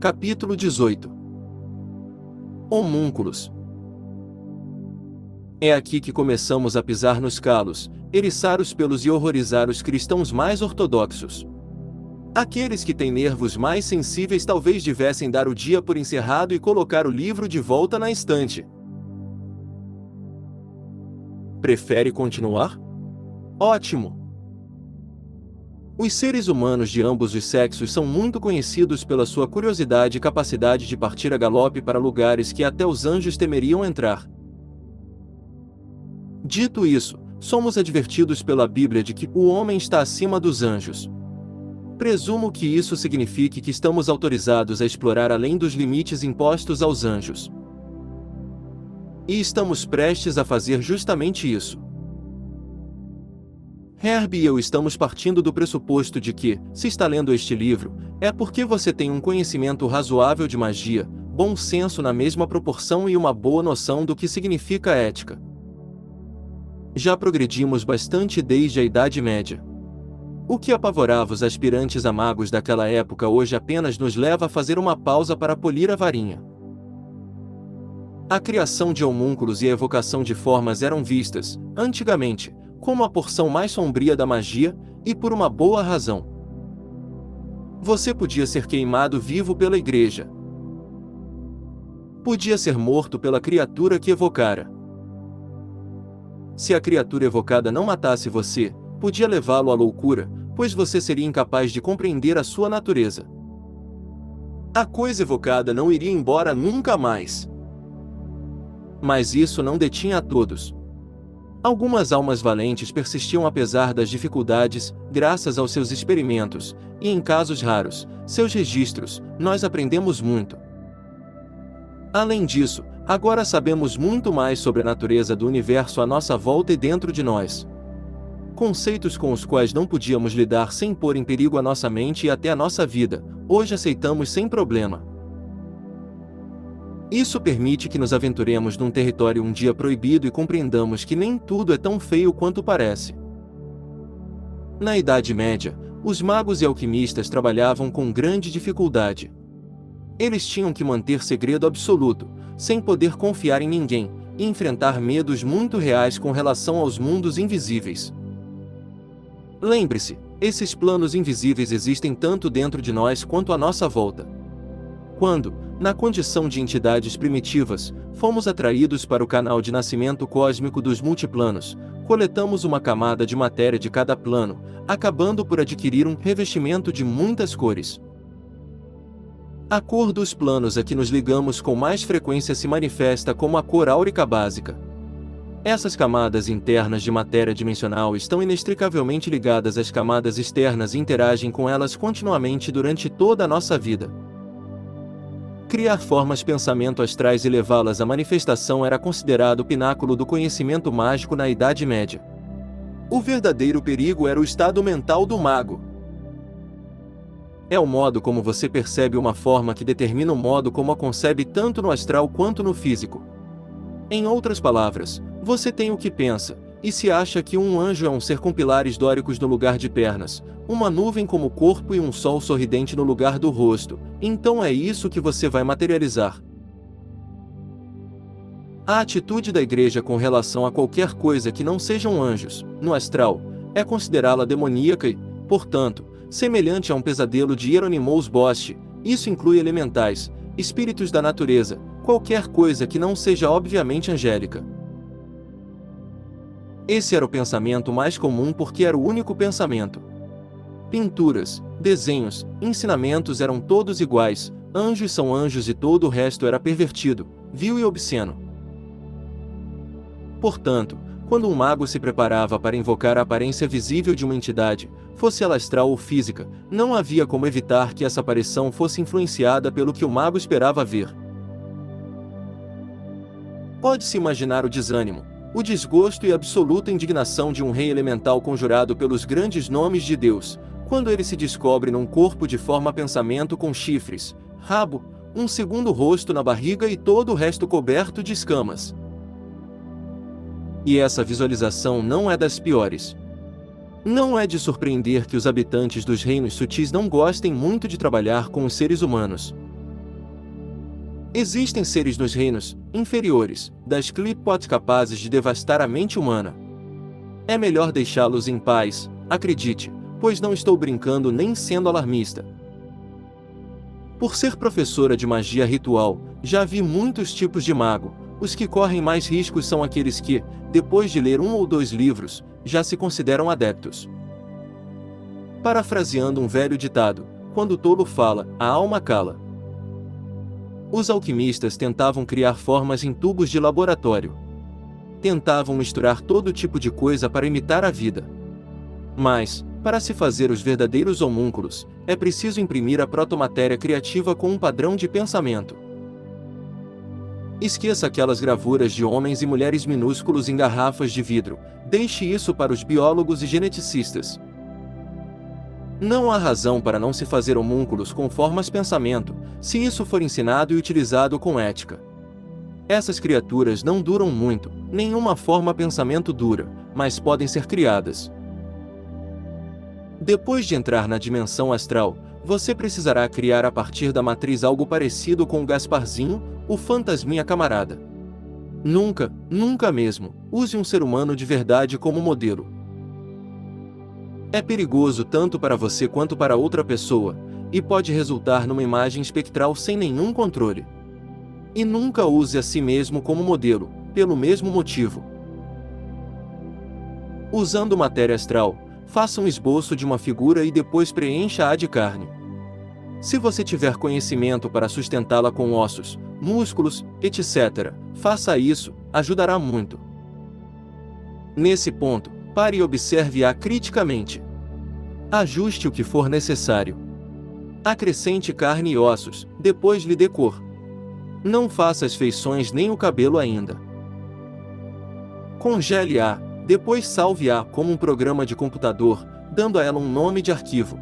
Capítulo 18. Homúnculos. É aqui que começamos a pisar nos calos, eriçar os pelos e horrorizar os cristãos mais ortodoxos. Aqueles que têm nervos mais sensíveis talvez devessem dar o dia por encerrado e colocar o livro de volta na estante. Prefere continuar? Ótimo! Os seres humanos de ambos os sexos são muito conhecidos pela sua curiosidade e capacidade de partir a galope para lugares que até os anjos temeriam entrar. Dito isso, somos advertidos pela Bíblia de que o homem está acima dos anjos. Presumo que isso signifique que estamos autorizados a explorar além dos limites impostos aos anjos. E estamos prestes a fazer justamente isso. Herbie e eu estamos partindo do pressuposto de que, se está lendo este livro, é porque você tem um conhecimento razoável de magia, bom senso na mesma proporção e uma boa noção do que significa ética. Já progredimos bastante desde a Idade Média. O que apavorava os aspirantes a magos daquela época hoje apenas nos leva a fazer uma pausa para polir a varinha. A criação de homúnculos e a evocação de formas eram vistas, antigamente, como a porção mais sombria da magia, e por uma boa razão. Você podia ser queimado vivo pela igreja. Podia ser morto pela criatura que evocara. Se a criatura evocada não matasse você, podia levá-lo à loucura, pois você seria incapaz de compreender a sua natureza. A coisa evocada não iria embora nunca mais. Mas isso não detinha a todos. Algumas almas valentes persistiam apesar das dificuldades, graças aos seus experimentos, e em casos raros, seus registros, nós aprendemos muito. Além disso, agora sabemos muito mais sobre a natureza do universo à nossa volta e dentro de nós. Conceitos com os quais não podíamos lidar sem pôr em perigo a nossa mente e até a nossa vida, hoje aceitamos sem problema. Isso permite que nos aventuremos num território um dia proibido e compreendamos que nem tudo é tão feio quanto parece. Na Idade Média, os magos e alquimistas trabalhavam com grande dificuldade. Eles tinham que manter segredo absoluto, sem poder confiar em ninguém, e enfrentar medos muito reais com relação aos mundos invisíveis. Lembre-se, esses planos invisíveis existem tanto dentro de nós quanto à nossa volta. Quando, na condição de entidades primitivas, fomos atraídos para o canal de nascimento cósmico dos multiplanos, coletamos uma camada de matéria de cada plano, acabando por adquirir um revestimento de muitas cores. A cor dos planos a que nos ligamos com mais frequência se manifesta como a cor áurica básica. Essas camadas internas de matéria dimensional estão inextricavelmente ligadas às camadas externas e interagem com elas continuamente durante toda a nossa vida. Criar formas pensamento astrais e levá-las à manifestação era considerado o pináculo do conhecimento mágico na Idade Média. O verdadeiro perigo era o estado mental do mago. É o modo como você percebe uma forma que determina o modo como a concebe tanto no astral quanto no físico. Em outras palavras, você tem o que pensa, e se acha que um anjo é um ser com pilares dóricos no lugar de pernas, uma nuvem como corpo e um sol sorridente no lugar do rosto, então é isso que você vai materializar. A atitude da igreja com relação a qualquer coisa que não sejam anjos, no astral, é considerá-la demoníaca e, portanto, semelhante a um pesadelo de Hieronymus Bosch. Isso inclui elementais, espíritos da natureza, qualquer coisa que não seja obviamente angélica. Esse era o pensamento mais comum porque era o único pensamento. Pinturas, desenhos, ensinamentos eram todos iguais, anjos são anjos e todo o resto era pervertido, vil e obsceno. Portanto, quando um mago se preparava para invocar a aparência visível de uma entidade, fosse ela astral ou física, não havia como evitar que essa aparição fosse influenciada pelo que o mago esperava ver. Pode-se imaginar o desânimo, o desgosto e a absoluta indignação de um rei elemental conjurado pelos grandes nomes de Deus, quando ele se descobre num corpo de forma pensamento com chifres, rabo, um segundo rosto na barriga e todo o resto coberto de escamas. E essa visualização não é das piores. Não é de surpreender que os habitantes dos reinos sutis não gostem muito de trabalhar com os seres humanos. Existem seres nos reinos inferiores das Qliphoth capazes de devastar a mente humana. É melhor deixá-los em paz, acredite, pois não estou brincando nem sendo alarmista. Por ser professora de magia ritual, já vi muitos tipos de mago. Os que correm mais riscos são aqueles que, depois de ler 1 ou 2 livros, já se consideram adeptos. Parafraseando um velho ditado, quando o tolo fala, a alma cala. Os alquimistas tentavam criar formas em tubos de laboratório. Tentavam misturar todo tipo de coisa para imitar a vida. Mas, para se fazer os verdadeiros homúnculos, é preciso imprimir a protomatéria criativa com um padrão de pensamento. Esqueça aquelas gravuras de homens e mulheres minúsculos em garrafas de vidro, deixe isso para os biólogos e geneticistas. Não há razão para não se fazer homúnculos com formas pensamento, se isso for ensinado e utilizado com ética. Essas criaturas não duram muito, nenhuma forma pensamento dura, mas podem ser criadas. Depois de entrar na dimensão astral, você precisará criar a partir da matriz algo parecido com o Gasparzinho, o fantasminha camarada. Nunca, nunca mesmo, use um ser humano de verdade como modelo. É perigoso tanto para você quanto para outra pessoa, e pode resultar numa imagem espectral sem nenhum controle. E nunca use a si mesmo como modelo, pelo mesmo motivo. Usando matéria astral, faça um esboço de uma figura e depois preencha-a de carne. Se você tiver conhecimento para sustentá-la com ossos, músculos, etc., faça isso, ajudará muito. Nesse ponto, pare e observe-a criticamente. Ajuste o que for necessário. Acrescente carne e ossos, depois lhe dê cor. Não faça as feições nem o cabelo ainda. Congele-a, depois salve-a como um programa de computador, dando a ela um nome de arquivo.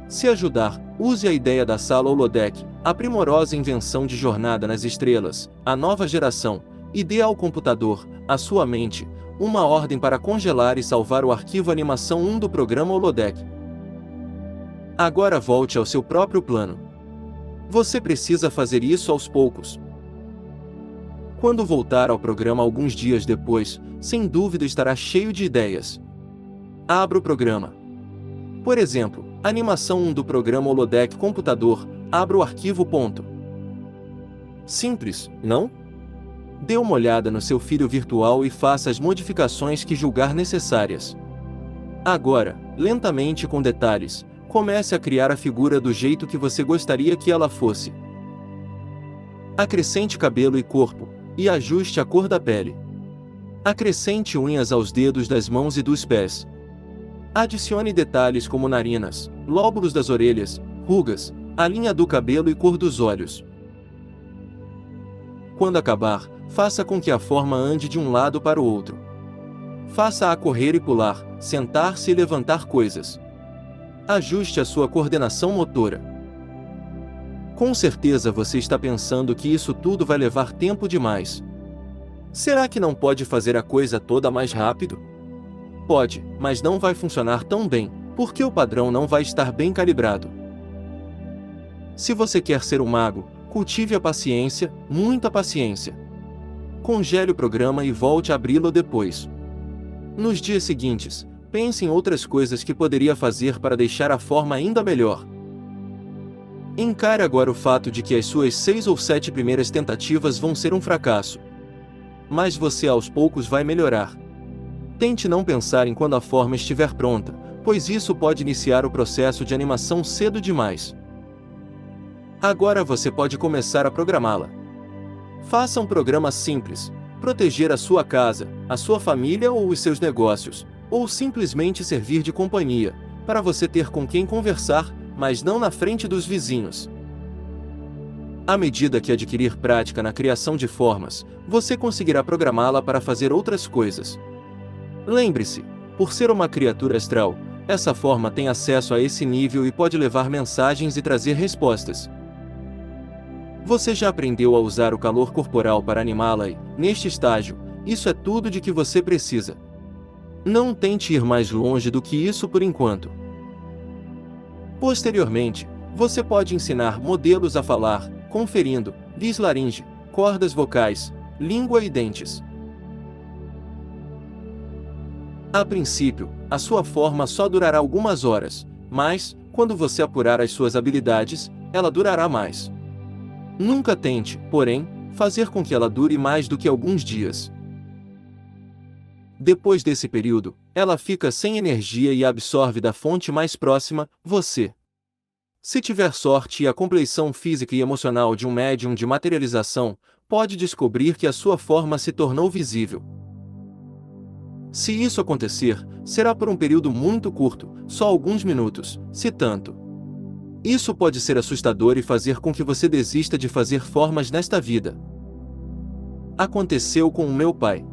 Se ajudar, use a ideia da sala holodeck, a primorosa invenção de Jornada nas Estrelas, a nova geração, e dê ao computador, à sua mente, uma ordem para congelar e salvar o arquivo animação 1 do programa holodeck. Agora volte ao seu próprio plano. Você precisa fazer isso aos poucos. Quando voltar ao programa alguns dias depois, sem dúvida estará cheio de ideias. Abra o programa. Por exemplo, animação 1 do programa holodeck computador, abra o arquivo. Simples, não? Dê uma olhada no seu filho virtual e faça as modificações que julgar necessárias. Agora, lentamente e com detalhes, comece a criar a figura do jeito que você gostaria que ela fosse. Acrescente cabelo e corpo, e ajuste a cor da pele. Acrescente unhas aos dedos das mãos e dos pés. Adicione detalhes como narinas, lóbulos das orelhas, rugas, a linha do cabelo e cor dos olhos. Quando acabar, faça com que a forma ande de um lado para o outro. Faça-a correr e pular, sentar-se e levantar coisas. Ajuste a sua coordenação motora. Com certeza você está pensando que isso tudo vai levar tempo demais. Será que não pode fazer a coisa toda mais rápido? Pode, mas não vai funcionar tão bem, porque o padrão não vai estar bem calibrado. Se você quer ser um mago, cultive a paciência, muita paciência. Congele o programa e volte a abri-lo depois. Nos dias seguintes, pense em outras coisas que poderia fazer para deixar a forma ainda melhor. Encare agora o fato de que as suas 6 ou 7 primeiras tentativas vão ser um fracasso. Mas você aos poucos vai melhorar. Tente não pensar em quando a forma estiver pronta, pois isso pode iniciar o processo de animação cedo demais. Agora você pode começar a programá-la. Faça um programa simples, proteger a sua casa, a sua família ou os seus negócios, ou simplesmente servir de companhia, para você ter com quem conversar, mas não na frente dos vizinhos. À medida que adquirir prática na criação de formas, você conseguirá programá-la para fazer outras coisas. Lembre-se, por ser uma criatura astral, essa forma tem acesso a esse nível e pode levar mensagens e trazer respostas. Você já aprendeu a usar o calor corporal para animá-la e, neste estágio, isso é tudo de que você precisa. Não tente ir mais longe do que isso por enquanto. Posteriormente, você pode ensinar modelos a falar, conferindo, dislaringe, cordas vocais, língua e dentes. A princípio, a sua forma só durará algumas horas, mas, quando você apurar as suas habilidades, ela durará mais. Nunca tente, porém, fazer com que ela dure mais do que alguns dias. Depois desse período, ela fica sem energia e absorve da fonte mais próxima, você. Se tiver sorte e a compreensão física e emocional de um médium de materialização, pode descobrir que a sua forma se tornou visível. Se isso acontecer, será por um período muito curto, só alguns minutos, se tanto. Isso pode ser assustador e fazer com que você desista de fazer formas nesta vida. Aconteceu com o meu pai.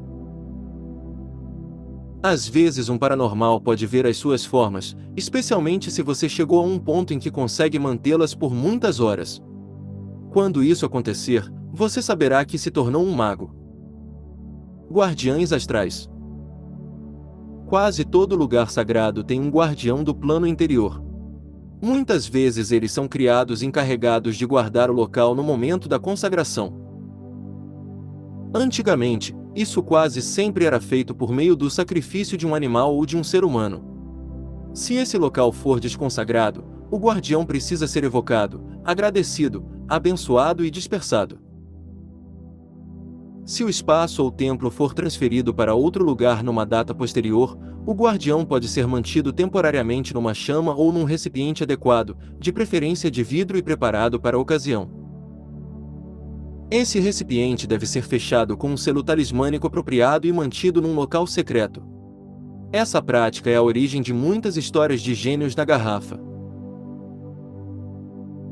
Às vezes um paranormal pode ver as suas formas, especialmente se você chegou a um ponto em que consegue mantê-las por muitas horas. Quando isso acontecer, você saberá que se tornou um mago. Guardiães astrais. Quase todo lugar sagrado tem um guardião do plano interior. Muitas vezes eles são criados encarregados de guardar o local no momento da consagração. Antigamente, isso quase sempre era feito por meio do sacrifício de um animal ou de um ser humano. Se esse local for desconsagrado, o guardião precisa ser evocado, agradecido, abençoado e dispersado. Se o espaço ou templo for transferido para outro lugar numa data posterior, o guardião pode ser mantido temporariamente numa chama ou num recipiente adequado, de preferência de vidro e preparado para a ocasião. Esse recipiente deve ser fechado com um selo talismânico apropriado e mantido num local secreto. Essa prática é a origem de muitas histórias de gênios na garrafa.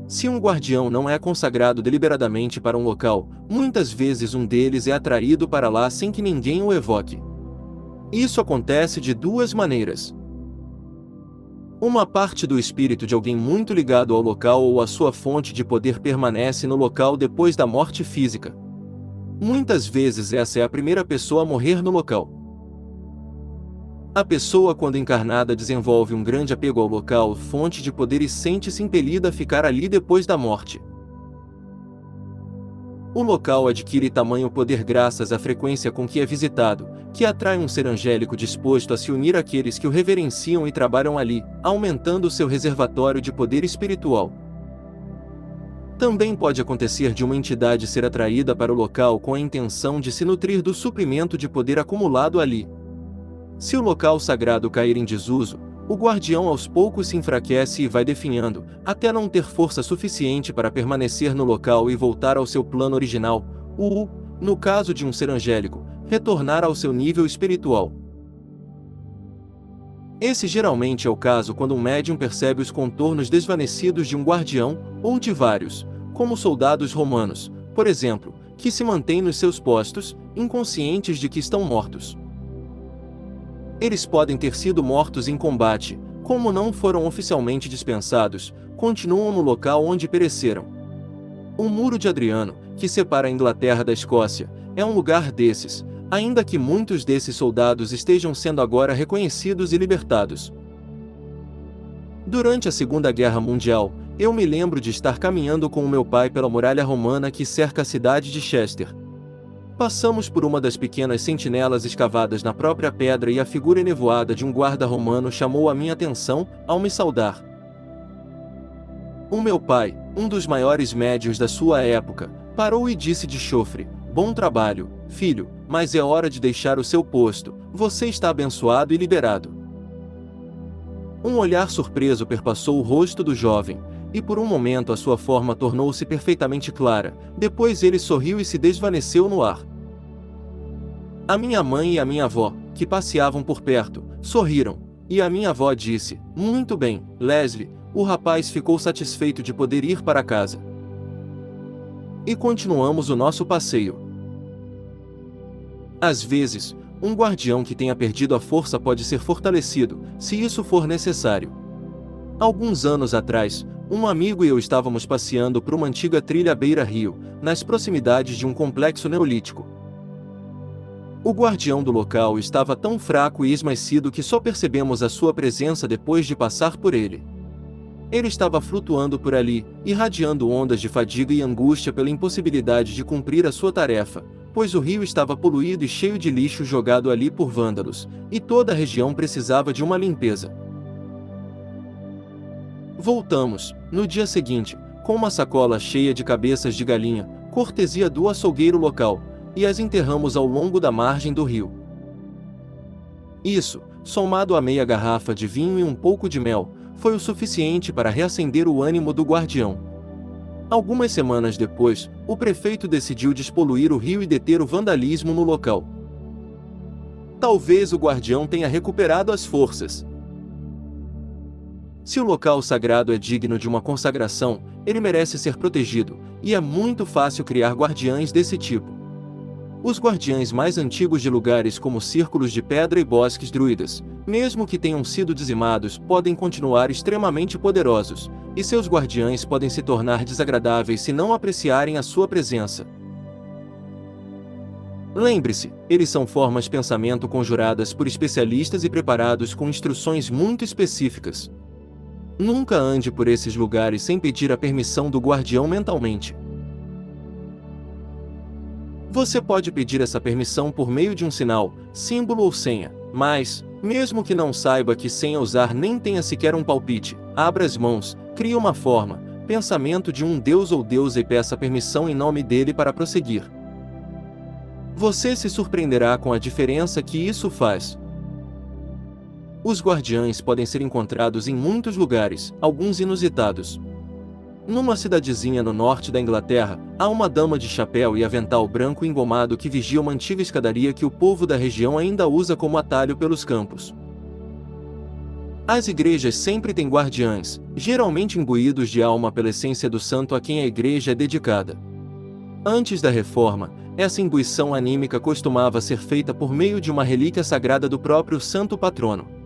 Se um guardião não é consagrado deliberadamente para um local, muitas vezes um deles é atraído para lá sem que ninguém o evoque. Isso acontece de duas maneiras. Uma parte do espírito de alguém muito ligado ao local ou à sua fonte de poder permanece no local depois da morte física. Muitas vezes essa é a primeira pessoa a morrer no local. A pessoa, quando encarnada, desenvolve um grande apego ao local, fonte de poder, e sente-se impelida a ficar ali depois da morte. O local adquire tamanho poder graças à frequência com que é visitado, que atrai um ser angélico disposto a se unir àqueles que o reverenciam e trabalham ali, aumentando seu reservatório de poder espiritual. Também pode acontecer de uma entidade ser atraída para o local com a intenção de se nutrir do suprimento de poder acumulado ali. Se o local sagrado cair em desuso, o guardião aos poucos se enfraquece e vai definhando, até não ter força suficiente para permanecer no local e voltar ao seu plano original, no caso de um ser angélico, retornar ao seu nível espiritual. Esse geralmente é o caso quando um médium percebe os contornos desvanecidos de um guardião, ou de vários, como soldados romanos, por exemplo, que se mantêm nos seus postos, inconscientes de que estão mortos. Eles podem ter sido mortos em combate, como não foram oficialmente dispensados, continuam no local onde pereceram. O Muro de Adriano, que separa a Inglaterra da Escócia, é um lugar desses, ainda que muitos desses soldados estejam sendo agora reconhecidos e libertados. Durante a Segunda Guerra Mundial, eu me lembro de estar caminhando com o meu pai pela muralha romana que cerca a cidade de Chester. Passamos por uma das pequenas sentinelas escavadas na própria pedra e a figura enevoada de um guarda romano chamou a minha atenção, ao me saudar. O meu pai, um dos maiores médiuns da sua época, parou e disse de chofre: "Bom trabalho, filho, mas é hora de deixar o seu posto, você está abençoado e liberado." Um olhar surpreso perpassou o rosto do jovem, e por um momento a sua forma tornou-se perfeitamente clara, depois ele sorriu e se desvaneceu no ar. A minha mãe e a minha avó, que passeavam por perto, sorriram, e a minha avó disse: "Muito bem, Leslie." O rapaz ficou satisfeito de poder ir para casa. E continuamos o nosso passeio. Às vezes, um guardião que tenha perdido a força pode ser fortalecido, se isso for necessário. Alguns anos atrás, um amigo e eu estávamos passeando por uma antiga trilha beira-rio, nas proximidades de um complexo neolítico. O guardião do local estava tão fraco e esmaecido que só percebemos a sua presença depois de passar por ele. Ele estava flutuando por ali, irradiando ondas de fadiga e angústia pela impossibilidade de cumprir a sua tarefa, pois o rio estava poluído e cheio de lixo jogado ali por vândalos, e toda a região precisava de uma limpeza. Voltamos, no dia seguinte, com uma sacola cheia de cabeças de galinha, cortesia do açougueiro local, e as enterramos ao longo da margem do rio. Isso, somado a meia garrafa de vinho e um pouco de mel, foi o suficiente para reacender o ânimo do guardião. Algumas semanas depois, o prefeito decidiu despoluir o rio e deter o vandalismo no local. Talvez o guardião tenha recuperado as forças. Se o local sagrado é digno de uma consagração, ele merece ser protegido, e é muito fácil criar guardiães desse tipo. Os guardiães mais antigos de lugares como círculos de pedra e bosques druidas, mesmo que tenham sido dizimados, podem continuar extremamente poderosos, e seus guardiães podem se tornar desagradáveis se não apreciarem a sua presença. Lembre-se, eles são formas de pensamento conjuradas por especialistas e preparados com instruções muito específicas. Nunca ande por esses lugares sem pedir a permissão do guardião mentalmente. Você pode pedir essa permissão por meio de um sinal, símbolo ou senha, mas, mesmo que não saiba que senha usar nem tenha sequer um palpite, abra as mãos, crie uma forma, pensamento de um deus ou deusa e peça permissão em nome dele para prosseguir. Você se surpreenderá com a diferença que isso faz. Os guardiães podem ser encontrados em muitos lugares, alguns inusitados. Numa cidadezinha no norte da Inglaterra, há uma dama de chapéu e avental branco engomado que vigia uma antiga escadaria que o povo da região ainda usa como atalho pelos campos. As igrejas sempre têm guardiães, geralmente imbuídos de alma pela essência do santo a quem a igreja é dedicada. Antes da reforma, essa imbuição anímica costumava ser feita por meio de uma relíquia sagrada do próprio santo patrono.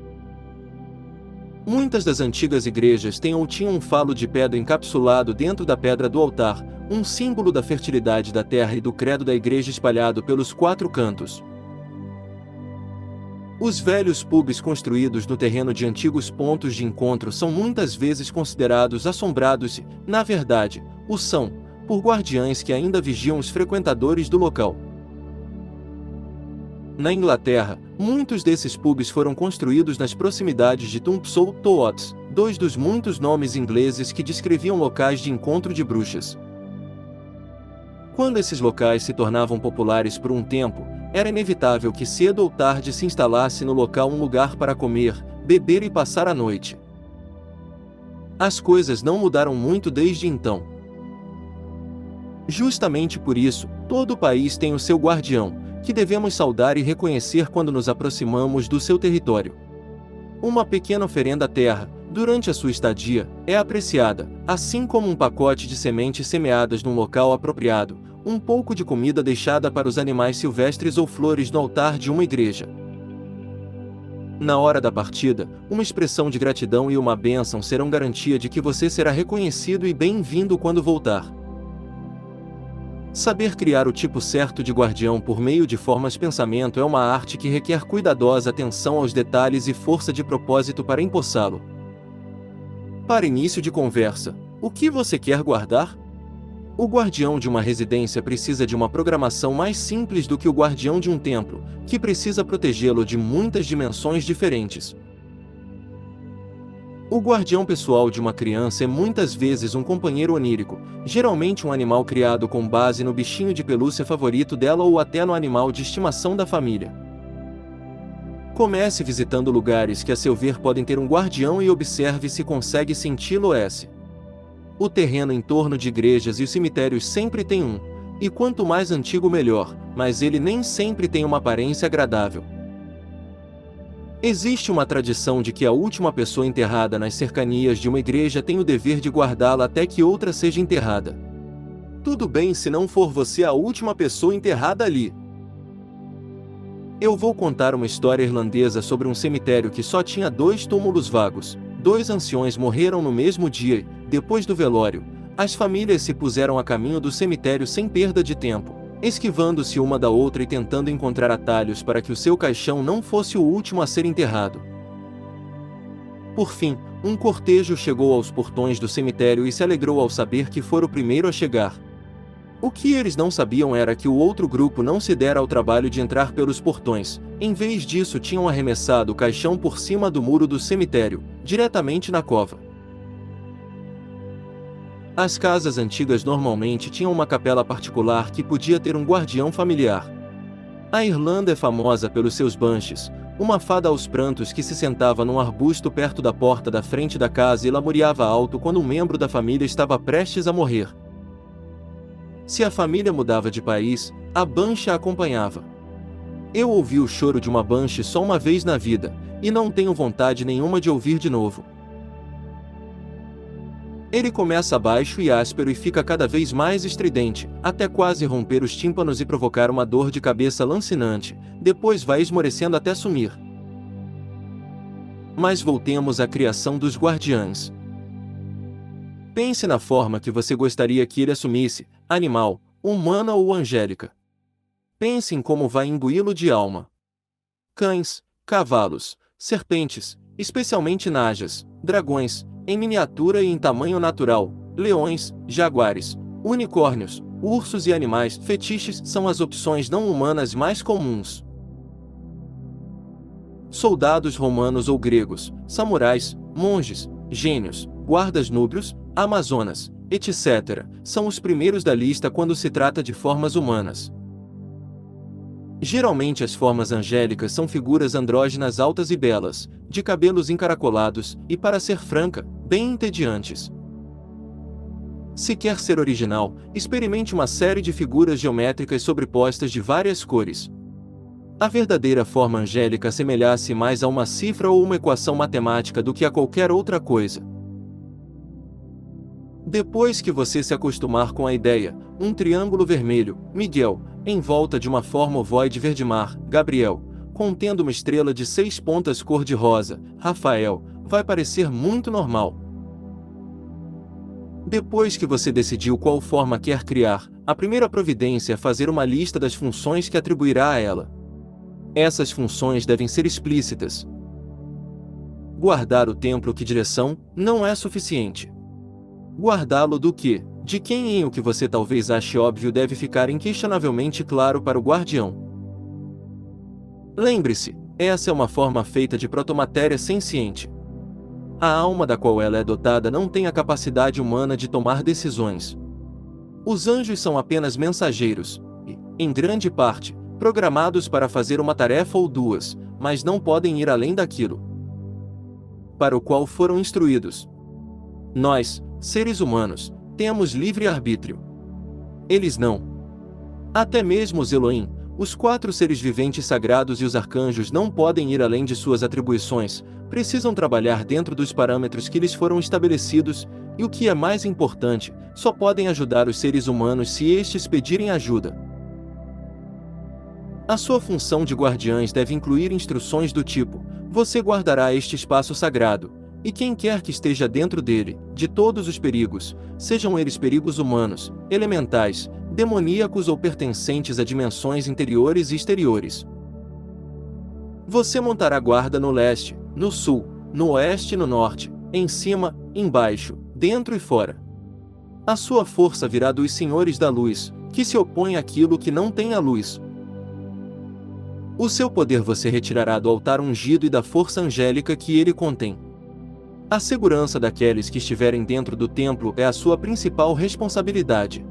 Muitas das antigas igrejas têm ou tinham um falo de pedra encapsulado dentro da pedra do altar, um símbolo da fertilidade da terra e do credo da igreja espalhado pelos 4 cantos. Os velhos pubs construídos no terreno de antigos pontos de encontro são muitas vezes considerados assombrados e, na verdade, o são, por guardiães que ainda vigiam os frequentadores do local. Na Inglaterra, muitos desses pubs foram construídos nas proximidades de Tunstall Toads, 2 dos muitos nomes ingleses que descreviam locais de encontro de bruxas. Quando esses locais se tornavam populares por um tempo, era inevitável que cedo ou tarde se instalasse no local um lugar para comer, beber e passar a noite. As coisas não mudaram muito desde então. Justamente por isso, todo o país tem o seu guardião, que devemos saudar e reconhecer quando nos aproximamos do seu território. Uma pequena oferenda à terra, durante a sua estadia, é apreciada, assim como um pacote de sementes semeadas num local apropriado, um pouco de comida deixada para os animais silvestres ou flores no altar de uma igreja. Na hora da partida, uma expressão de gratidão e uma bênção serão garantia de que você será reconhecido e bem-vindo quando voltar. Saber criar o tipo certo de guardião por meio de formas de pensamento é uma arte que requer cuidadosa atenção aos detalhes e força de propósito para empossá-lo. Para início de conversa, o que você quer guardar? O guardião de uma residência precisa de uma programação mais simples do que o guardião de um templo, que precisa protegê-lo de muitas dimensões diferentes. O guardião pessoal de uma criança é muitas vezes um companheiro onírico, geralmente um animal criado com base no bichinho de pelúcia favorito dela ou até no animal de estimação da família. Comece visitando lugares que a seu ver podem ter um guardião e observe se consegue senti-lo. O terreno em torno de igrejas e os cemitérios sempre tem um, e quanto mais antigo melhor, mas ele nem sempre tem uma aparência agradável. Existe uma tradição de que a última pessoa enterrada nas cercanias de uma igreja tem o dever de guardá-la até que outra seja enterrada. Tudo bem se não for você a última pessoa enterrada ali. Eu vou contar uma história irlandesa sobre um cemitério que só tinha 2 túmulos vagos. 2 anciões morreram no mesmo dia e, depois do velório, as famílias se puseram a caminho do cemitério sem perda de tempo, esquivando-se uma da outra e tentando encontrar atalhos para que o seu caixão não fosse o último a ser enterrado. Por fim, um cortejo chegou aos portões do cemitério e se alegrou ao saber que fora o primeiro a chegar. O que eles não sabiam era que o outro grupo não se dera ao trabalho de entrar pelos portões, em vez disso tinham arremessado o caixão por cima do muro do cemitério, diretamente na cova. As casas antigas normalmente tinham uma capela particular que podia ter um guardião familiar. A Irlanda é famosa pelos seus banshees, uma fada aos prantos que se sentava num arbusto perto da porta da frente da casa e lamuriava alto quando um membro da família estava prestes a morrer. Se a família mudava de país, a banshee a acompanhava. Eu ouvi o choro de uma banshee só uma vez na vida, e não tenho vontade nenhuma de ouvir de novo. Ele começa baixo e áspero e fica cada vez mais estridente, até quase romper os tímpanos e provocar uma dor de cabeça lancinante, depois vai esmorecendo até sumir. Mas voltemos à criação dos guardiães. Pense na forma que você gostaria que ele assumisse, animal, humana ou angélica. Pense em como vai imbuí-lo de alma. Cães, cavalos, serpentes, especialmente najas, dragões, em miniatura e em tamanho natural, leões, jaguares, unicórnios, ursos e animais fetiches são as opções não humanas mais comuns. Soldados romanos ou gregos, samurais, monges, gênios, guardas núbios, amazonas, etc., são os primeiros da lista quando se trata de formas humanas. Geralmente as formas angélicas são figuras andrógenas altas e belas, de cabelos encaracolados e, para ser franca, bem entediantes. Se quer ser original, experimente uma série de figuras geométricas sobrepostas de várias cores. A verdadeira forma angélica assemelha-se mais a uma cifra ou uma equação matemática do que a qualquer outra coisa. Depois que você se acostumar com a ideia, um triângulo vermelho, Miguel, em volta de uma forma ovoide verde-mar, Gabriel, contendo uma estrela de 6 pontas cor-de-rosa, Rafael, vai parecer muito normal. Depois que você decidiu qual forma quer criar, a primeira providência é fazer uma lista das funções que atribuirá a ela. Essas funções devem ser explícitas. Guardar o templo que direção não é suficiente. Guardá-lo do que, de quem em o que você talvez ache óbvio deve ficar inquestionavelmente claro para o guardião. Lembre-se, essa é uma forma feita de protomatéria senciente. A alma da qual ela é dotada não tem a capacidade humana de tomar decisões. Os anjos são apenas mensageiros, e, em grande parte, programados para fazer uma tarefa ou duas, mas não podem ir além daquilo para o qual foram instruídos. Nós, seres humanos, temos livre arbítrio. Eles não. Até mesmo os Elohim, os 4 seres viventes sagrados e os arcanjos não podem ir além de suas atribuições, precisam trabalhar dentro dos parâmetros que lhes foram estabelecidos, e o que é mais importante, só podem ajudar os seres humanos se estes pedirem ajuda. A sua função de guardiães deve incluir instruções do tipo: você guardará este espaço sagrado, e quem quer que esteja dentro dele, de todos os perigos, sejam eles perigos humanos, elementais, demoníacos ou pertencentes a dimensões interiores e exteriores. Você montará guarda no leste, no sul, no oeste e no norte, em cima, embaixo, dentro e fora. A sua força virá dos senhores da luz, que se opõem àquilo que não tem a luz. O seu poder você retirará do altar ungido e da força angélica que ele contém. A segurança daqueles que estiverem dentro do templo é a sua principal responsabilidade.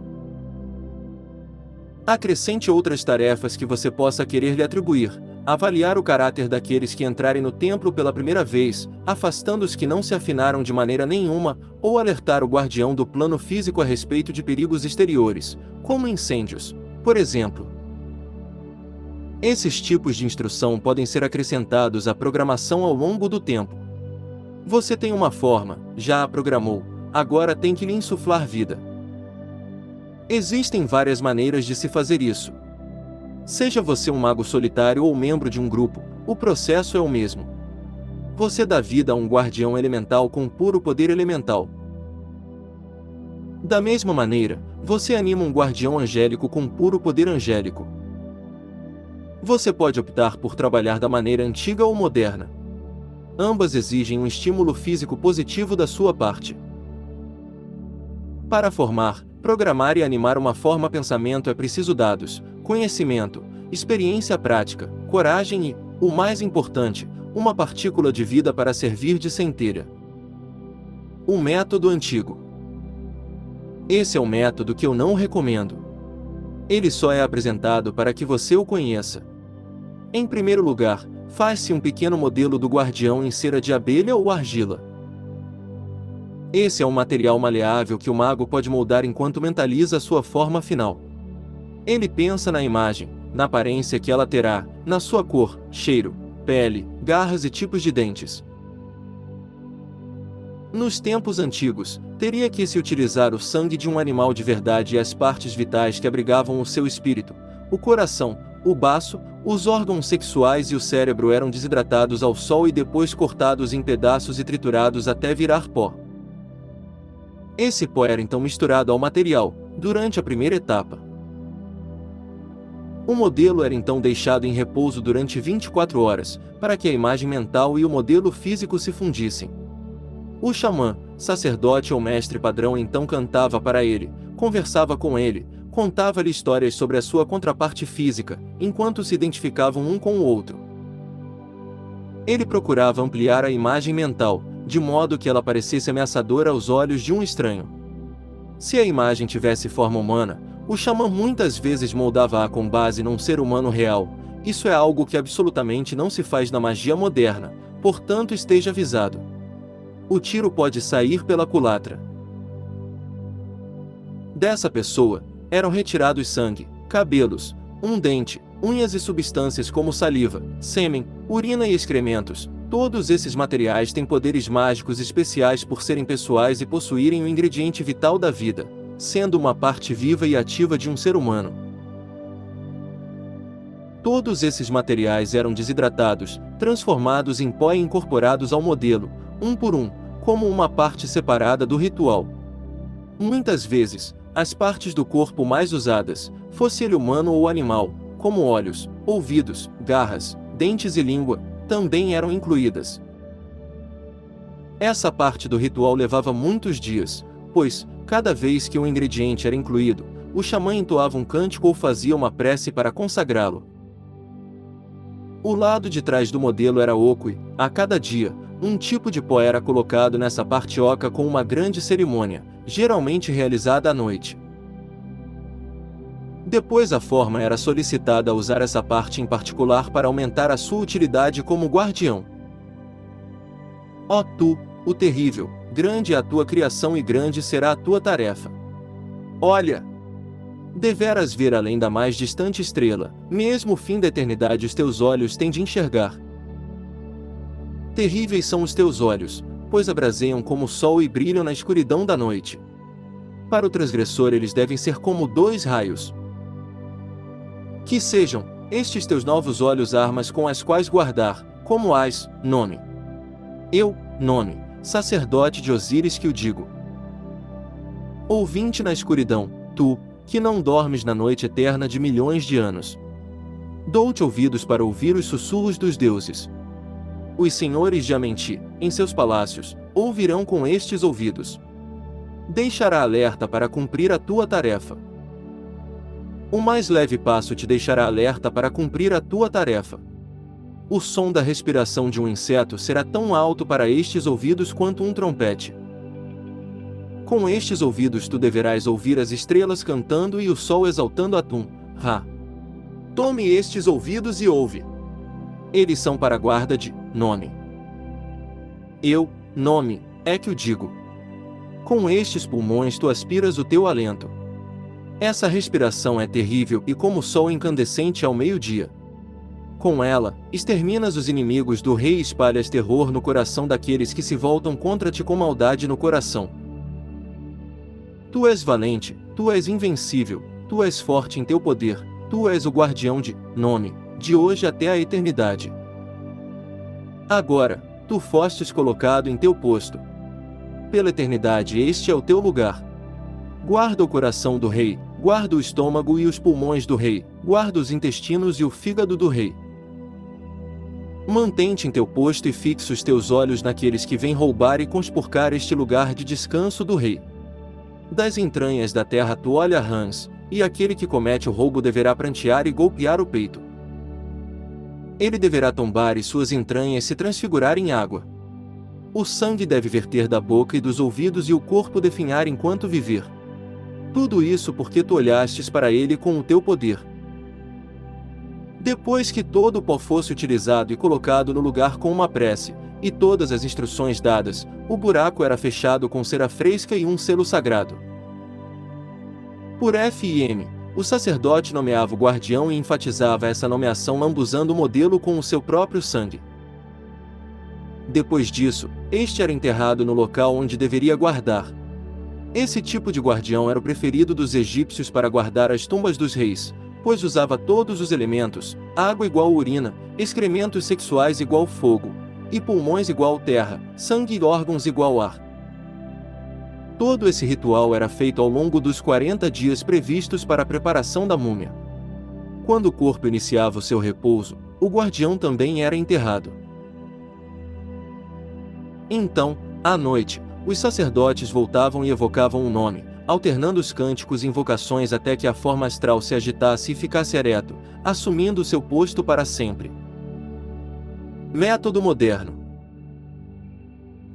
Acrescente outras tarefas que você possa querer lhe atribuir: avaliar o caráter daqueles que entrarem no templo pela primeira vez, afastando os que não se afinaram de maneira nenhuma, ou alertar o guardião do plano físico a respeito de perigos exteriores, como incêndios, por exemplo. Esses tipos de instrução podem ser acrescentados à programação ao longo do tempo. Você tem uma forma, já a programou, agora tem que lhe insuflar vida. Existem várias maneiras de se fazer isso. Seja você um mago solitário ou membro de um grupo, o processo é o mesmo. Você dá vida a um guardião elemental com puro poder elemental. Da mesma maneira, você anima um guardião angélico com puro poder angélico. Você pode optar por trabalhar da maneira antiga ou moderna. Ambas exigem um estímulo físico positivo da sua parte. Para formar, programar e animar uma forma pensamento é preciso dados, conhecimento, experiência prática, coragem e, o mais importante, uma partícula de vida para servir de centelha. O método antigo. Esse é o método que eu não recomendo. Ele só é apresentado para que você o conheça. Em primeiro lugar, faz-se um pequeno modelo do guardião em cera de abelha ou argila. Esse é um material maleável que o mago pode moldar enquanto mentaliza a sua forma final. Ele pensa na imagem, na aparência que ela terá, na sua cor, cheiro, pele, garras e tipos de dentes. Nos tempos antigos, teria que se utilizar o sangue de um animal de verdade e as partes vitais que abrigavam o seu espírito. O coração, o baço, os órgãos sexuais e o cérebro eram desidratados ao sol e depois cortados em pedaços e triturados até virar pó. Esse pó era então misturado ao material, durante a primeira etapa. O modelo era então deixado em repouso durante 24 horas, para que a imagem mental e o modelo físico se fundissem. O xamã, sacerdote ou mestre padrão então cantava para ele, conversava com ele, contava-lhe histórias sobre a sua contraparte física, enquanto se identificavam um com o outro. Ele procurava ampliar a imagem mental, de modo que ela parecesse ameaçadora aos olhos de um estranho. Se a imagem tivesse forma humana, o xamã muitas vezes moldava-a com base num ser humano real. Isso é algo que absolutamente não se faz na magia moderna, portanto esteja avisado. O tiro pode sair pela culatra. Dessa pessoa, eram retirados sangue, cabelos, um dente, unhas e substâncias como saliva, sêmen, urina e excrementos. Todos esses materiais têm poderes mágicos especiais por serem pessoais e possuírem o ingrediente vital da vida, sendo uma parte viva e ativa de um ser humano. Todos esses materiais eram desidratados, transformados em pó e incorporados ao modelo, um por um, como uma parte separada do ritual. Muitas vezes, as partes do corpo mais usadas, fosse ele humano ou animal, como olhos, ouvidos, garras, dentes e língua, também eram incluídas. Essa parte do ritual levava muitos dias, pois, cada vez que um ingrediente era incluído, o xamã entoava um cântico ou fazia uma prece para consagrá-lo. O lado de trás do modelo era oco e, a cada dia, um tipo de pó era colocado nessa parte oca com uma grande cerimônia, geralmente realizada à noite. Depois a forma era solicitada a usar essa parte em particular para aumentar a sua utilidade como guardião. Ó tu, o terrível, grande é a tua criação e grande será a tua tarefa. Olha! Deveras ver além da mais distante estrela, mesmo o fim da eternidade os teus olhos têm de enxergar. Terríveis são os teus olhos, pois abraseiam como o sol e brilham na escuridão da noite. Para o transgressor eles devem ser como 2 raios. Que sejam, estes teus novos olhos armas com as quais guardar, como as, nome. Eu, nome, sacerdote de Osíris que o digo. Ouvinte na escuridão, tu, que não dormes na noite eterna de milhões de anos. Dou-te ouvidos para ouvir os sussurros dos deuses. Os senhores de Amenti, em seus palácios, ouvirão com estes ouvidos. Deixará alerta para cumprir a tua tarefa. O mais leve passo te deixará alerta para cumprir a tua tarefa. O som da respiração de um inseto será tão alto para estes ouvidos quanto um trompete. Com estes ouvidos tu deverás ouvir as estrelas cantando e o sol exaltando Atum, Ra. Tome estes ouvidos e ouve. Eles são para a guarda de nome. Eu, nome, é que o digo. Com estes pulmões tu aspiras o teu alento. Essa respiração é terrível e como o sol incandescente ao meio-dia. Com ela, exterminas os inimigos do rei e espalhas terror no coração daqueles que se voltam contra ti com maldade no coração. Tu és valente, tu és invencível, tu és forte em teu poder, tu és o guardião de nome, de hoje até a eternidade. Agora, tu fostes colocado em teu posto. Pela eternidade este é o teu lugar. Guarda o coração do rei, guarda o estômago e os pulmões do rei, guarda os intestinos e o fígado do rei. Mantente em teu posto e fixa os teus olhos naqueles que vêm roubar e conspurcar este lugar de descanso do rei. Das entranhas da terra tu olha rãs, e aquele que comete o roubo deverá prantear e golpear o peito. Ele deverá tombar e suas entranhas se transfigurar em água. O sangue deve verter da boca e dos ouvidos e o corpo definhar enquanto viver. Tudo isso porque tu olhastes para ele com o teu poder. Depois que todo o pó fosse utilizado e colocado no lugar com uma prece, e todas as instruções dadas, o buraco era fechado com cera fresca e um selo sagrado. Por F.I.M., o sacerdote nomeava o guardião e enfatizava essa nomeação lambuzando o modelo com o seu próprio sangue. Depois disso, este era enterrado no local onde deveria guardar. Esse tipo de guardião era o preferido dos egípcios para guardar as tumbas dos reis, pois usava todos os elementos, água igual urina, excrementos sexuais igual fogo, e pulmões igual terra, sangue e órgãos igual ar. Todo esse ritual era feito ao longo dos 40 dias previstos para a preparação da múmia. Quando o corpo iniciava o seu repouso, o guardião também era enterrado. Então, à noite, os sacerdotes voltavam e evocavam um nome, alternando os cânticos e invocações até que a forma astral se agitasse e ficasse ereto, assumindo seu posto para sempre. Método moderno.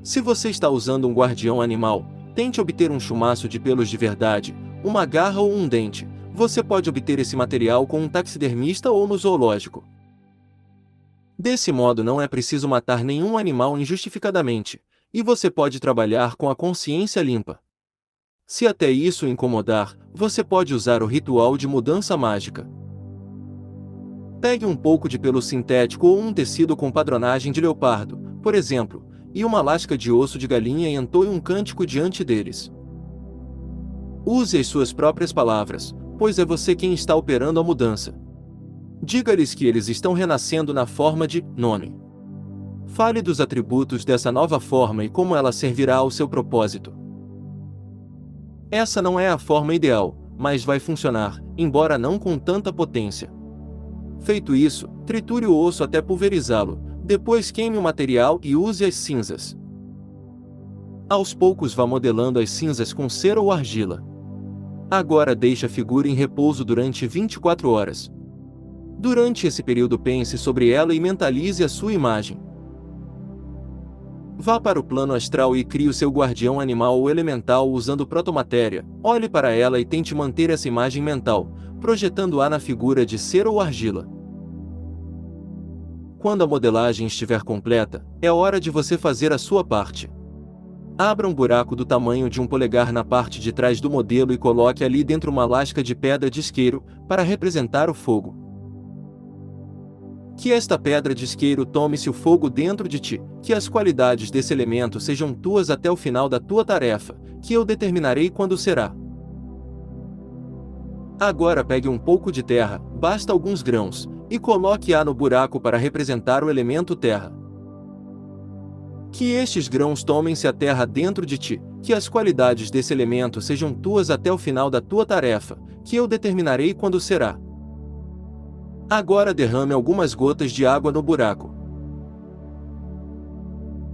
Se você está usando um guardião animal, tente obter um chumaço de pelos de verdade, uma garra ou um dente. Você pode obter esse material com um taxidermista ou no zoológico. Desse modo não é preciso matar nenhum animal injustificadamente, e você pode trabalhar com a consciência limpa. Se até isso o incomodar, você pode usar o ritual de mudança mágica. Pegue um pouco de pelo sintético ou um tecido com padronagem de leopardo, por exemplo, e uma lasca de osso de galinha e entoie um cântico diante deles. Use as suas próprias palavras, pois é você quem está operando a mudança. Diga-lhes que eles estão renascendo na forma de nome. Fale dos atributos dessa nova forma e como ela servirá ao seu propósito. Essa não é a forma ideal, mas vai funcionar, embora não com tanta potência. Feito isso, triture o osso até pulverizá-lo, depois queime o material e use as cinzas. Aos poucos vá modelando as cinzas com cera ou argila. Agora deixe a figura em repouso durante 24 horas. Durante esse período pense sobre ela e mentalize a sua imagem. Vá para o plano astral e crie o seu guardião animal ou elemental usando protomatéria, olhe para ela e tente manter essa imagem mental, projetando-a na figura de cera ou argila. Quando a modelagem estiver completa, é hora de você fazer a sua parte. Abra um buraco do tamanho de um polegar na parte de trás do modelo e coloque ali dentro uma lasca de pedra de isqueiro, para representar o fogo. Que esta pedra de isqueiro tome-se o fogo dentro de ti, que as qualidades desse elemento sejam tuas até o final da tua tarefa, que eu determinarei quando será. Agora pegue um pouco de terra, basta alguns grãos, e coloque-a no buraco para representar o elemento terra. Que estes grãos tomem-se a terra dentro de ti, que as qualidades desse elemento sejam tuas até o final da tua tarefa, que eu determinarei quando será. Agora derrame algumas gotas de água no buraco.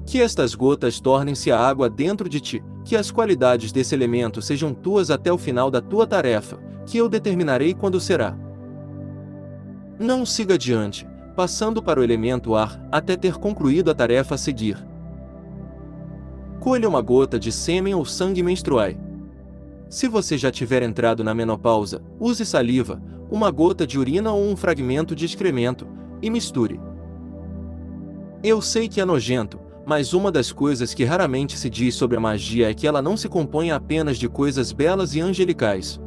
Que estas gotas tornem-se a água dentro de ti, que as qualidades desse elemento sejam tuas até o final da tua tarefa, que eu determinarei quando será. Não siga adiante, passando para o elemento ar, até ter concluído a tarefa a seguir. Colha uma gota de sêmen ou sangue menstruai. Se você já tiver entrado na menopausa, use saliva, uma gota de urina ou um fragmento de excremento, e misture. Eu sei que é nojento, mas uma das coisas que raramente se diz sobre a magia é que ela não se compõe apenas de coisas belas e angelicais.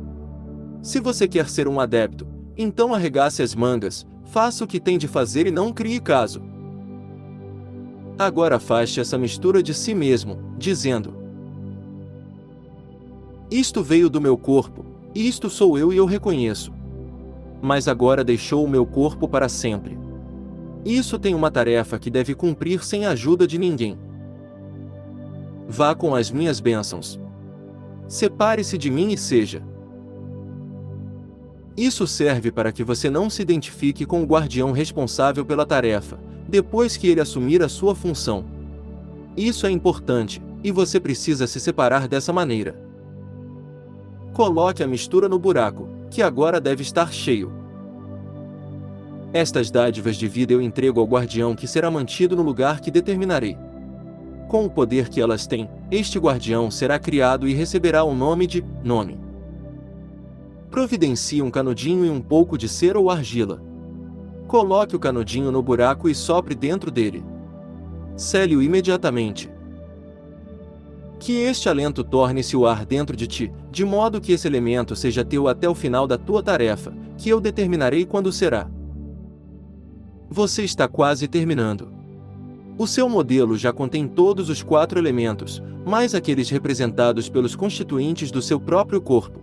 Se você quer ser um adepto, então arregace as mangas, faça o que tem de fazer e não crie caso. Agora afaste essa mistura de si mesmo, dizendo: isto veio do meu corpo, isto sou eu e eu reconheço. Mas agora deixou o meu corpo para sempre. Isso tem uma tarefa que deve cumprir sem a ajuda de ninguém. Vá com as minhas bênçãos. Separe-se de mim e seja. Isso serve para que você não se identifique com o guardião responsável pela tarefa, depois que ele assumir a sua função. Isso é importante, e você precisa se separar dessa maneira. Coloque a mistura no buraco, que agora deve estar cheio. Estas dádivas de vida eu entrego ao guardião que será mantido no lugar que determinarei. Com o poder que elas têm, este guardião será criado e receberá o nome de nome. Providencie um canudinho e um pouco de cera ou argila. Coloque o canudinho no buraco e sopre dentro dele. Sele-o imediatamente. Que este alento torne-se o ar dentro de ti, de modo que esse elemento seja teu até o final da tua tarefa, que eu determinarei quando será. Você está quase terminando. O seu modelo já contém todos os 4 elementos, mais aqueles representados pelos constituintes do seu próprio corpo.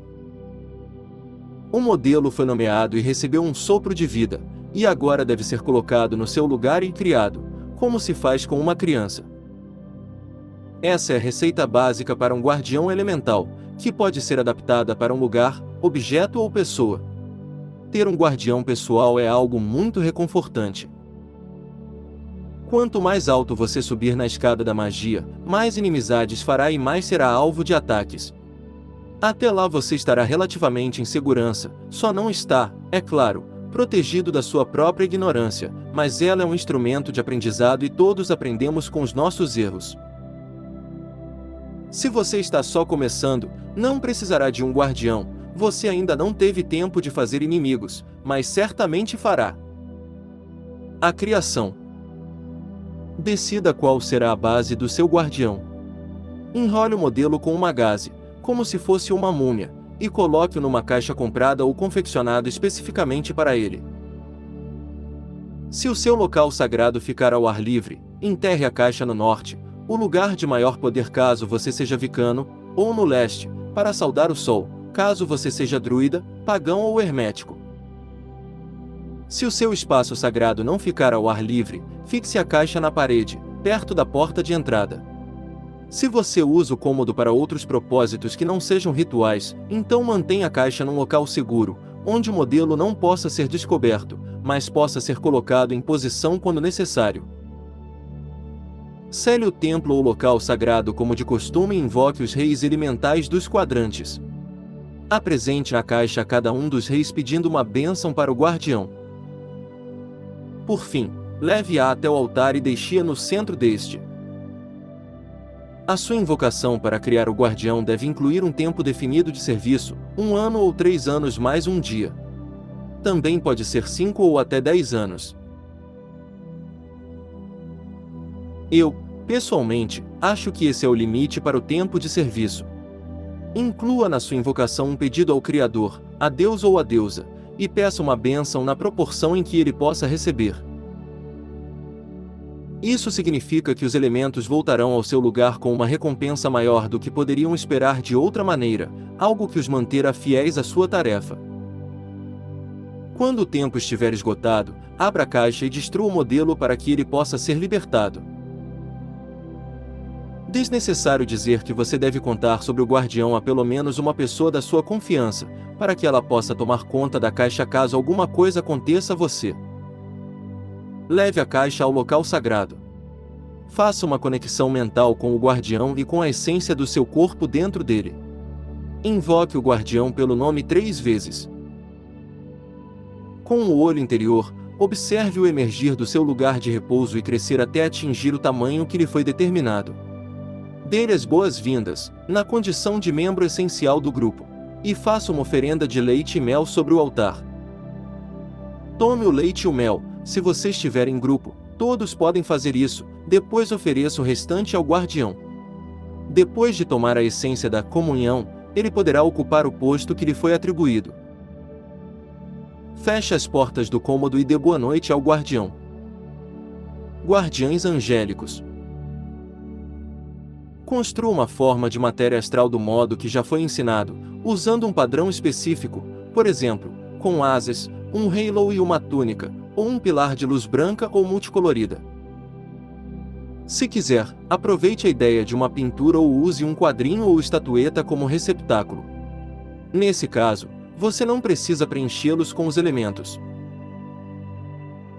O modelo foi nomeado e recebeu um sopro de vida, e agora deve ser colocado no seu lugar e criado, como se faz com uma criança. Essa é a receita básica para um guardião elemental, que pode ser adaptada para um lugar, objeto ou pessoa. Ter um guardião pessoal é algo muito reconfortante. Quanto mais alto você subir na escada da magia, mais inimizades fará e mais será alvo de ataques. Até lá você estará relativamente em segurança, só não está, é claro, protegido da sua própria ignorância, mas ela é um instrumento de aprendizado e todos aprendemos com os nossos erros. Se você está só começando, não precisará de um guardião, você ainda não teve tempo de fazer inimigos, mas certamente fará. A criação. Decida qual será a base do seu guardião. Enrole o modelo com uma gaze, como se fosse uma múmia, e coloque-o numa caixa comprada ou confeccionada especificamente para ele. Se o seu local sagrado ficar ao ar livre, enterre a caixa no norte, o lugar de maior poder caso você seja vicano, ou no leste, para saudar o sol, caso você seja druida, pagão ou hermético. Se o seu espaço sagrado não ficar ao ar livre, fixe a caixa na parede, perto da porta de entrada. Se você usa o cômodo para outros propósitos que não sejam rituais, então mantenha a caixa num local seguro, onde o modelo não possa ser descoberto, mas possa ser colocado em posição quando necessário. Sele o templo ou local sagrado como de costume e invoque os reis elementais dos quadrantes. Apresente a caixa a cada um dos reis pedindo uma bênção para o guardião. Por fim, leve-a até o altar e deixe-a no centro deste. A sua invocação para criar o guardião deve incluir um tempo definido de serviço, 1 ano ou 3 anos mais um dia. Também pode ser 5 ou até 10 anos. Eu, pessoalmente, acho que esse é o limite para o tempo de serviço. Inclua na sua invocação um pedido ao Criador, a Deus ou a deusa, e peça uma bênção na proporção em que ele possa receber. Isso significa que os elementos voltarão ao seu lugar com uma recompensa maior do que poderiam esperar de outra maneira, algo que os manterá fiéis à sua tarefa. Quando o tempo estiver esgotado, abra a caixa e destrua o modelo para que ele possa ser libertado. Desnecessário dizer que você deve contar sobre o guardião a pelo menos uma pessoa da sua confiança, para que ela possa tomar conta da caixa caso alguma coisa aconteça a você. Leve a caixa ao local sagrado. Faça uma conexão mental com o guardião e com a essência do seu corpo dentro dele. Invoque o guardião pelo nome 3 vezes. Com o olho interior, observe-o emergir do seu lugar de repouso e crescer até atingir o tamanho que lhe foi determinado. Dê-lhe as boas-vindas, na condição de membro essencial do grupo, e faça uma oferenda de leite e mel sobre o altar. Tome o leite e o mel, se você estiver em grupo, todos podem fazer isso, depois ofereça o restante ao guardião. Depois de tomar a essência da comunhão, ele poderá ocupar o posto que lhe foi atribuído. Feche as portas do cômodo e dê boa noite ao guardião. Guardiães angélicos. Construa uma forma de matéria astral do modo que já foi ensinado, usando um padrão específico, por exemplo, com asas, um halo e uma túnica, ou um pilar de luz branca ou multicolorida. Se quiser, aproveite a ideia de uma pintura ou use um quadrinho ou estatueta como receptáculo. Nesse caso, você não precisa preenchê-los com os elementos.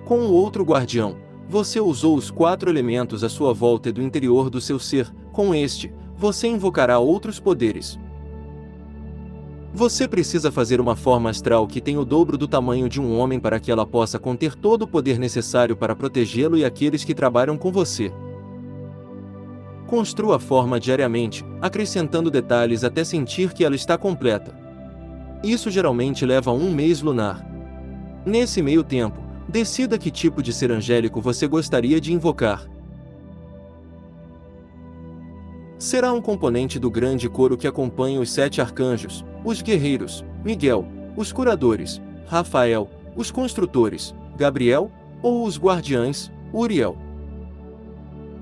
Com o outro guardião, você usou os 4 elementos à sua volta e do interior do seu ser. Com este, você invocará outros poderes. Você precisa fazer uma forma astral que tem o dobro do tamanho de um homem para que ela possa conter todo o poder necessário para protegê-lo e aqueles que trabalham com você. Construa a forma diariamente, acrescentando detalhes até sentir que ela está completa. Isso geralmente leva 1 mês lunar. Nesse meio tempo, decida que tipo de ser angélico você gostaria de invocar. Será um componente do grande coro que acompanha os 7 arcanjos, os guerreiros, Miguel, os curadores, Rafael, os construtores, Gabriel, ou os guardiães, Uriel.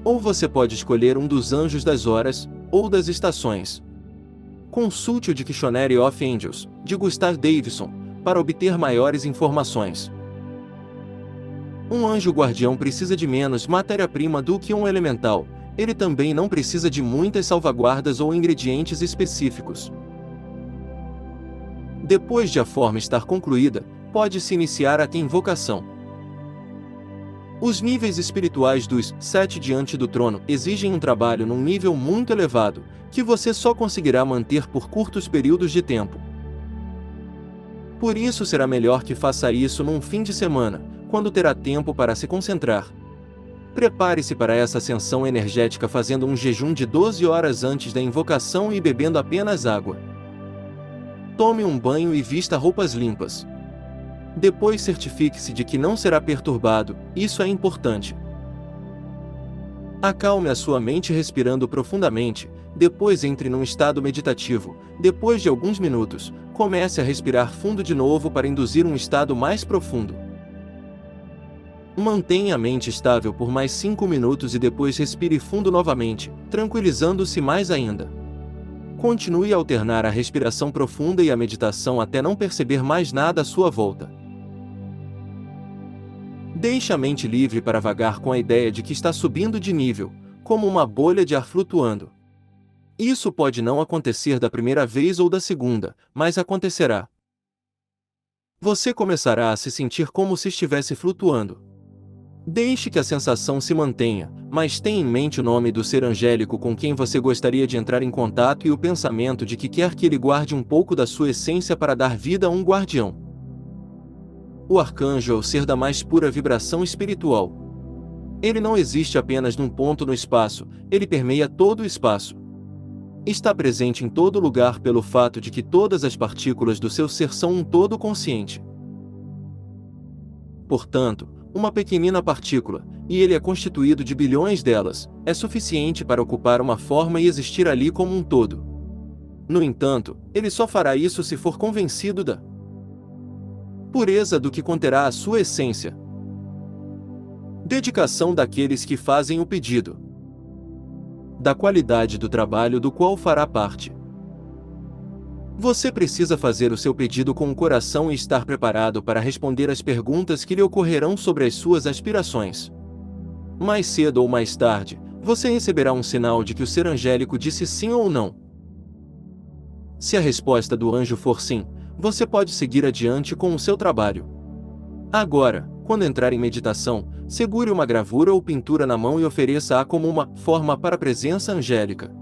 Ou você pode escolher um dos anjos das horas, ou das estações. Consulte o Dictionary of Angels, de Gustav Davidson, para obter maiores informações. Um anjo guardião precisa de menos matéria-prima do que um elemental. Ele também não precisa de muitas salvaguardas ou ingredientes específicos. Depois de a forma estar concluída, pode-se iniciar a invocação. Os níveis espirituais dos 7 diante do trono exigem um trabalho num nível muito elevado, que você só conseguirá manter por curtos períodos de tempo. Por isso será melhor que faça isso num fim de semana, quando terá tempo para se concentrar. Prepare-se para essa ascensão energética fazendo um jejum de 12 horas antes da invocação e bebendo apenas água. Tome um banho e vista roupas limpas. Depois certifique-se de que não será perturbado, isso é importante. Acalme a sua mente respirando profundamente, depois entre num estado meditativo. Depois de alguns minutos, comece a respirar fundo de novo para induzir um estado mais profundo. Mantenha a mente estável por mais 5 minutos e depois respire fundo novamente, tranquilizando-se mais ainda. Continue a alternar a respiração profunda e a meditação até não perceber mais nada à sua volta. Deixe a mente livre para vagar com a ideia de que está subindo de nível, como uma bolha de ar flutuando. Isso pode não acontecer da primeira vez ou da segunda, mas acontecerá. Você começará a se sentir como se estivesse flutuando. Deixe que a sensação se mantenha, mas tenha em mente o nome do ser angélico com quem você gostaria de entrar em contato e o pensamento de que quer que ele guarde um pouco da sua essência para dar vida a um guardião. O arcanjo é o ser da mais pura vibração espiritual. Ele não existe apenas num ponto no espaço, ele permeia todo o espaço. Está presente em todo lugar pelo fato de que todas as partículas do seu ser são um todo consciente. Portanto, uma pequenina partícula, e ele é constituído de bilhões delas, é suficiente para ocupar uma forma e existir ali como um todo. No entanto, ele só fará isso se for convencido da pureza do que conterá a sua essência. Dedicação daqueles que fazem o pedido. Da qualidade do trabalho do qual fará parte. Você precisa fazer o seu pedido com o coração e estar preparado para responder às perguntas que lhe ocorrerão sobre as suas aspirações. Mais cedo ou mais tarde, você receberá um sinal de que o ser angélico disse sim ou não. Se a resposta do anjo for sim, você pode seguir adiante com o seu trabalho. Agora, quando entrar em meditação, segure uma gravura ou pintura na mão e ofereça-a como uma forma para a presença angélica.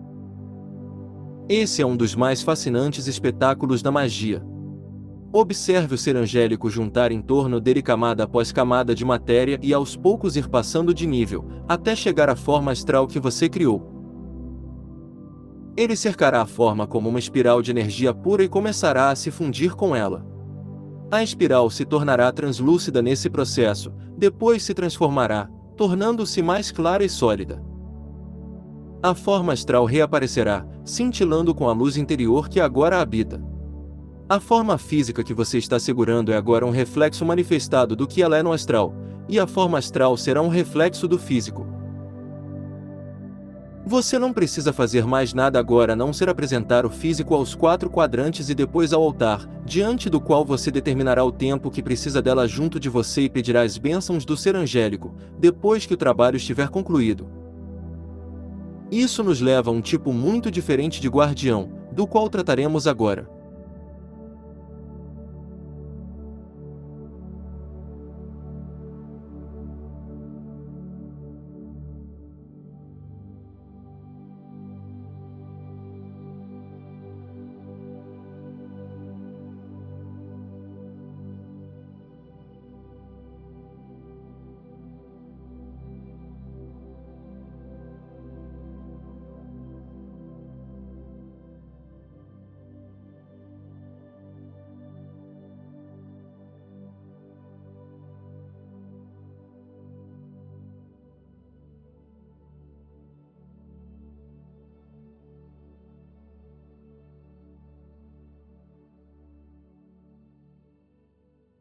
Esse é um dos mais fascinantes espetáculos da magia. Observe o ser angélico juntar em torno dele camada após camada de matéria e aos poucos ir passando de nível, até chegar à forma astral que você criou. Ele cercará a forma como uma espiral de energia pura e começará a se fundir com ela. A espiral se tornará translúcida nesse processo, depois se transformará, tornando-se mais clara e sólida. A forma astral reaparecerá, cintilando com a luz interior que agora a habita. A forma física que você está segurando é agora um reflexo manifestado do que ela é no astral, e a forma astral será um reflexo do físico. Você não precisa fazer mais nada agora a não ser apresentar o físico aos 4 quadrantes e depois ao altar, diante do qual você determinará o tempo que precisa dela junto de você e pedirá as bênçãos do ser angélico, depois que o trabalho estiver concluído. Isso nos leva a um tipo muito diferente de guardião, do qual trataremos agora.